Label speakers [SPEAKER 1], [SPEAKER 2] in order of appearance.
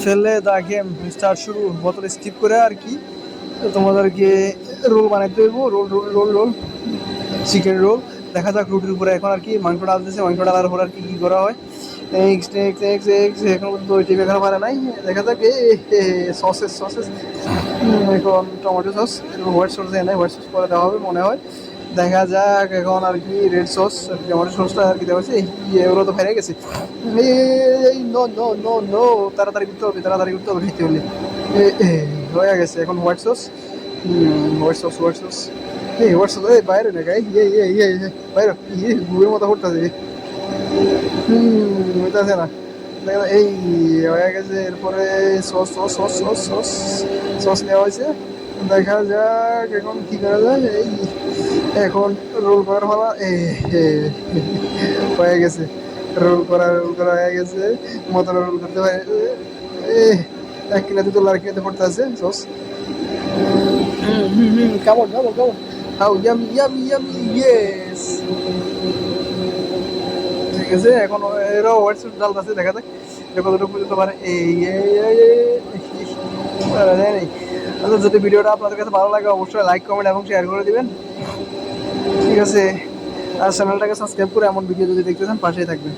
[SPEAKER 1] ফেললে the game start শুরু, বোতল স্কিপ করে আর কি তোমাদেরকে রোল বানাইতে হইব। Roll roll roll roll chicken roll. দেখা যাক রুটির উপরে এখন আর কি মাংস ডালতেছে, মাংস ডালার পর আর কি কি করা হয়। নেক্সট নেক্সট নেক্সট নেক্সট এখন পর্যন্ত ওই টিম এখানে পারে নাই। দেখা যাক সসেস সসেস এখন টমেটো সস, হোয়াইট সস দেয় নাই, হোয়াইট সস পরে দেওয়া হবে মনে হয়। দেখা যাক এখন আর কি রেড সস টমেটো সসটা আর কি দেওয়া হয়েছে। এগুলো তো ফেরে গেছে। এই নো নো নো নো, তাড়াতাড়ি করতে হবে, তাড়াতাড়ি করতে হবে খেতে হলে। হয়ে গেছে এখন white sauce. White sauce white sauce, এই হোয়াইট সস এই বাইরে না গাই, বাইরে গুয়ের মতো করতেছে। হইতেছে না। এই হয়ে গেছে, এরপরে sauce sauce sauce sauce sauce sauce নেওয়া হয়েছে। দেখা যাক এখন কি করা যায়। এই এখন রোল করার ফলা হয়ে গেছে। রোল করা হয়ে গেছে, মতো রোল করতে হয়ে এক কিলোতে তো লার কিলোতে পড়তে আছে সস। কেমন কেমন কেমন, how yummy yummy yummy yes. ঠিক আছে এখন এরও হোয়াইট সস ডালতেছে, দেখা যাক এটা কতটুকু পর্যন্ত পারে। পারা যায় নাই। আচ্ছা, যদি ভিডিওটা আপনাদের কাছে ভালো লাগে অবশ্যই লাইক কমেন্ট এবং শেয়ার করে দিবেন। ঠিক আছে, আর চ্যানেলটাকে সাবস্ক্রাইব করে এমন ভিডিও যদি দেখতে চান পাশেই থাকবেন।